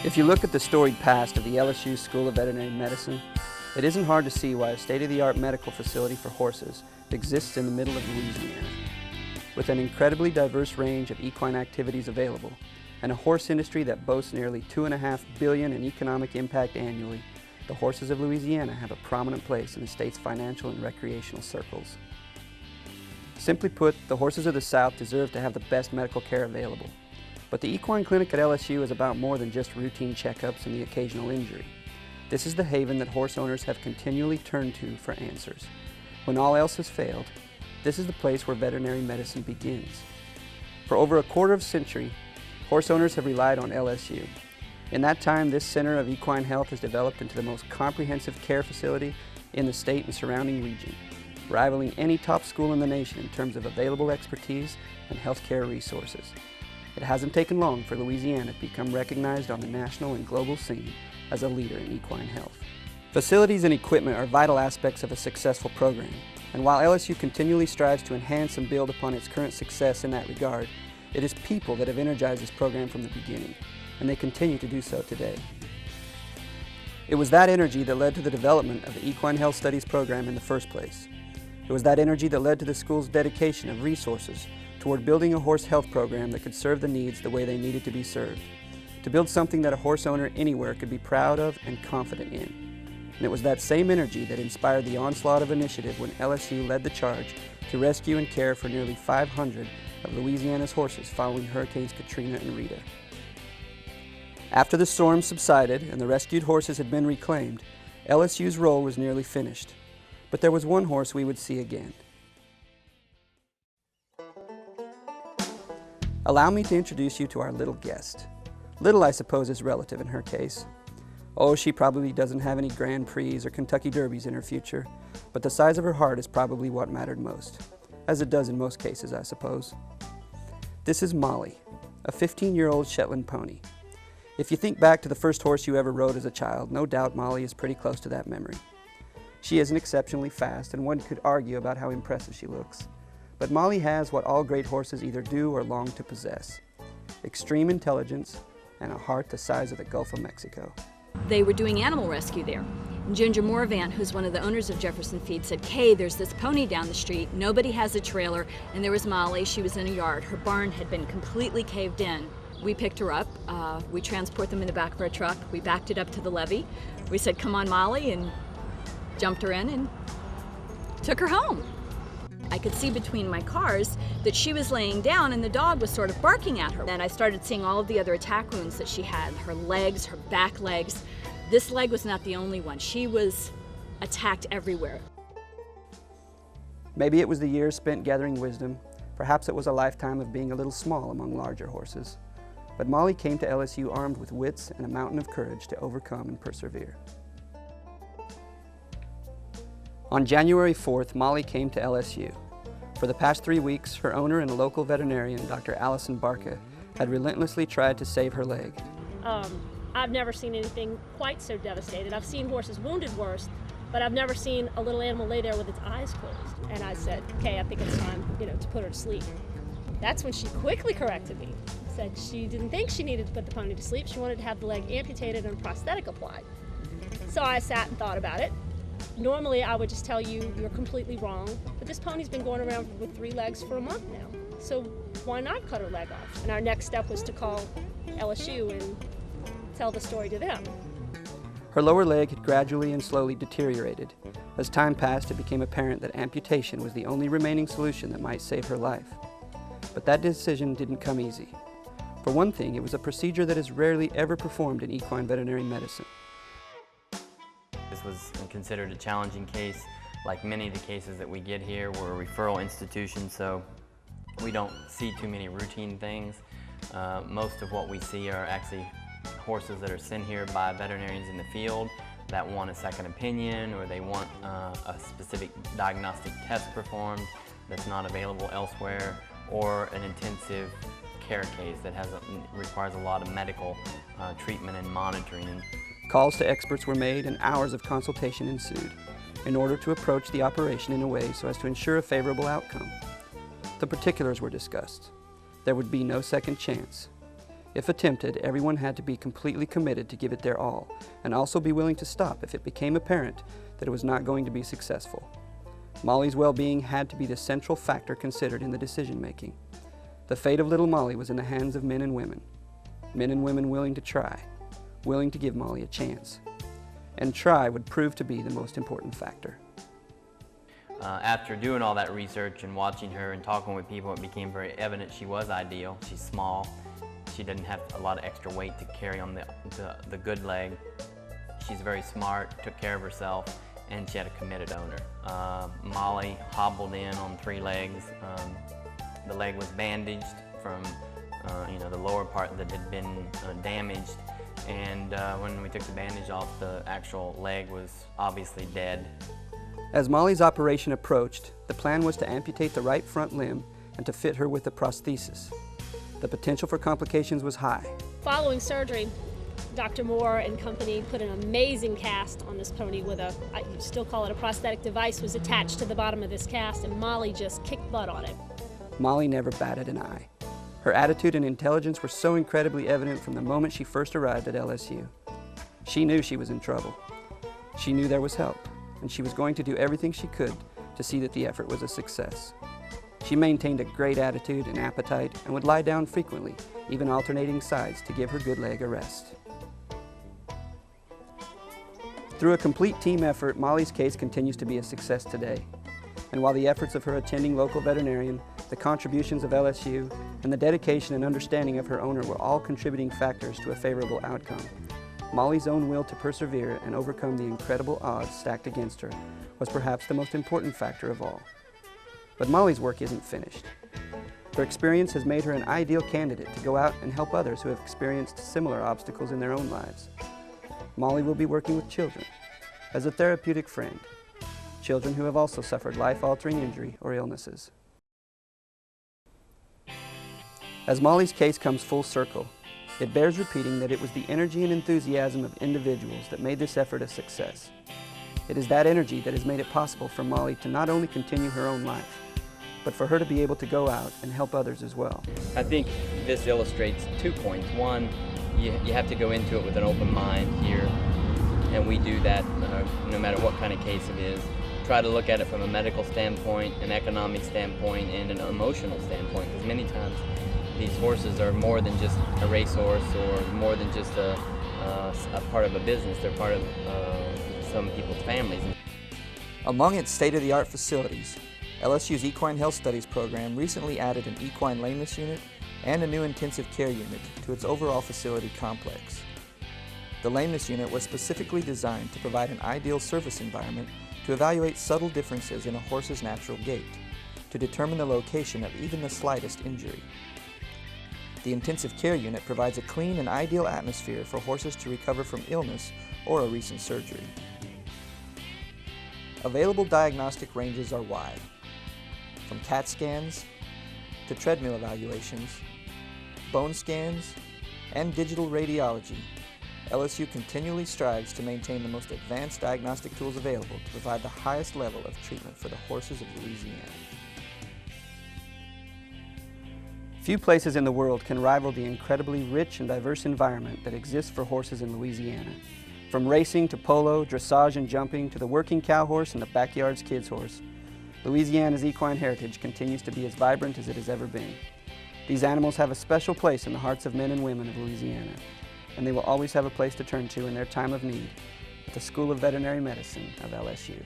If you look at the storied past of the LSU School of Veterinary Medicine, it isn't hard to see why a state-of-the-art medical facility for horses exists in the middle of Louisiana. With an incredibly diverse range of equine activities available, and a horse industry that boasts nearly $2.5 billion in economic impact annually, the horses of Louisiana have a prominent place in the state's financial and recreational circles. Simply put, the horses of the South deserve to have the best medical care available. But the equine clinic at LSU is about more than just routine checkups and the occasional injury. This is the haven that horse owners have continually turned to for answers. When all else has failed, this is the place where veterinary medicine begins. For over a quarter of a century, horse owners have relied on LSU. In that time, this center of equine health has developed into the most comprehensive care facility in the state and surrounding region, rivaling any top school in the nation in terms of available expertise and healthcare resources. It hasn't taken long for Louisiana to become recognized on the national and global scene as a leader in equine health. Facilities and equipment are vital aspects of a successful program, and while LSU continually strives to enhance and build upon its current success in that regard, it is people that have energized this program from the beginning, and they continue to do so today. It was that energy that led to the development of the Equine Health Studies program in the first place. It was that energy that led to the school's dedication of resources toward building a horse health program that could serve the needs the way they needed to be served, to build something that a horse owner anywhere could be proud of and confident in. And it was that same energy that inspired the onslaught of initiative when LSU led the charge to rescue and care for nearly 500 of Louisiana's horses following Hurricanes Katrina and Rita. After the storms subsided and the rescued horses had been reclaimed, LSU's role was nearly finished. But there was one horse we would see again. Allow me to introduce you to our little guest. Little, I suppose, is relative in her case. Oh, she probably doesn't have any Grand Prix or Kentucky Derbies in her future, but the size of her heart is probably what mattered most, as it does in most cases, I suppose. This is Molly, a 15-year-old Shetland pony. If you think back to the first horse you ever rode as a child, no doubt Molly is pretty close to that memory. She isn't exceptionally fast, and one could argue about how impressive she looks. But Molly has what all great horses either do or long to possess: extreme intelligence and a heart the size of the Gulf of Mexico. They were doing animal rescue there. And Ginger Moravant, who's one of the owners of Jefferson Feed, said, "Kay, there's this pony down the street. Nobody has a trailer." And there was Molly. She was in a yard. Her barn had been completely caved in. We picked her up. We transport them in the back of our truck. We backed it up to the levee. We said, "Come on, Molly," and jumped her in and took her home. I could see between my cars that she was laying down and the dog was sort of barking at her. And I started seeing all of the other attack wounds that she had, her legs, her back legs. This leg was not the only one. She was attacked everywhere. Maybe it was the years spent gathering wisdom. Perhaps it was a lifetime of being a little small among larger horses. But Molly came to LSU armed with wits and a mountain of courage to overcome and persevere. On January 4th, Molly came to LSU. For the past 3 weeks, her owner and a local veterinarian, Dr. Allison Barca, had relentlessly tried to save her leg. I've never seen anything quite so devastated. I've seen horses wounded worse, but I've never seen a little animal lay there with its eyes closed. And I said, "Okay, I think it's time, to put her to sleep." That's when she quickly corrected me. Said she didn't think she needed to put the pony to sleep. She wanted to have the leg amputated and a prosthetic applied. So I sat and thought about it. Normally, I would just tell you you're completely wrong, but this pony's been going around with 3 legs for a month now. So why not cut her leg off? And our next step was to call LSU and tell the story to them. Her lower leg had gradually and slowly deteriorated. As time passed, it became apparent that amputation was the only remaining solution that might save her life. But that decision didn't come easy. For one thing, it was a procedure that is rarely ever performed in equine veterinary medicine. This was considered a challenging case. Like many of the cases that we get here, we're a referral institution, so we don't see too many routine things. Most of what we see are actually horses that are sent here by veterinarians in the field that want a second opinion, or they want a specific diagnostic test performed that's not available elsewhere, or an intensive care case that requires a lot of medical treatment and monitoring. Calls to experts were made and hours of consultation ensued in order to approach the operation in a way so as to ensure a favorable outcome. The particulars were discussed. There would be no second chance. If attempted, everyone had to be completely committed to give it their all, and also be willing to stop if it became apparent that it was not going to be successful. Molly's well-being had to be the central factor considered in the decision-making. The fate of little Molly was in the hands of men and women willing to try, willing to give Molly a chance. And try would prove to be the most important factor. After doing all that research and watching her and talking with people, it became very evident she was ideal. She's small. She didn't have a lot of extra weight to carry on the good leg. She's very smart, took care of herself, and she had a committed owner. Molly hobbled in on 3 legs. The leg was bandaged from the lower part that had been damaged, and when we took the bandage off, the actual leg was obviously dead. As Molly's operation approached, the plan was to amputate the right front limb and to fit her with a prosthesis. The potential for complications was high. Following surgery, Dr. Moore and company put an amazing cast on this pony with I still call it a prosthetic device, was attached to the bottom of this cast, and Molly just kicked butt on it. Molly never batted an eye. Her attitude and intelligence were so incredibly evident from the moment she first arrived at LSU. She knew she was in trouble. She knew there was help, and she was going to do everything she could to see that the effort was a success. She maintained a great attitude and appetite and would lie down frequently, even alternating sides to give her good leg a rest. Through a complete team effort, Molly's case continues to be a success today. And while the efforts of her attending local veterinarian, the contributions of LSU, and the dedication and understanding of her owner were all contributing factors to a favorable outcome, Molly's own will to persevere and overcome the incredible odds stacked against her was perhaps the most important factor of all. But Molly's work isn't finished. Her experience has made her an ideal candidate to go out and help others who have experienced similar obstacles in their own lives. Molly will be working with children as a therapeutic friend, children who have also suffered life-altering injury or illnesses. As Molly's case comes full circle, it bears repeating that it was the energy and enthusiasm of individuals that made this effort a success. It is that energy that has made it possible for Molly to not only continue her own life, but for her to be able to go out and help others as well. I think this illustrates 2 points. One, you have to go into it with an open mind here, and we do that no matter what kind of case it is. Try to look at it from a medical standpoint, an economic standpoint, and an emotional standpoint, because many times these horses are more than just a racehorse or more than just a part of a business. They're part of some people's families. Among its state-of-the-art facilities, LSU's Equine Health Studies program recently added an equine lameness unit and a new intensive care unit to its overall facility complex. The lameness unit was specifically designed to provide an ideal service environment to evaluate subtle differences in a horse's natural gait, to determine the location of even the slightest injury. The intensive care unit provides a clean and ideal atmosphere for horses to recover from illness or a recent surgery. Available diagnostic ranges are wide, from CAT scans to treadmill evaluations, bone scans, and digital radiology. LSU continually strives to maintain the most advanced diagnostic tools available to provide the highest level of treatment for the horses of Louisiana. Few places in the world can rival the incredibly rich and diverse environment that exists for horses in Louisiana. From racing to polo, dressage and jumping, to the working cow horse and the backyard's kids horse, Louisiana's equine heritage continues to be as vibrant as it has ever been. These animals have a special place in the hearts of men and women of Louisiana, and they will always have a place to turn to in their time of need at the School of Veterinary Medicine of LSU.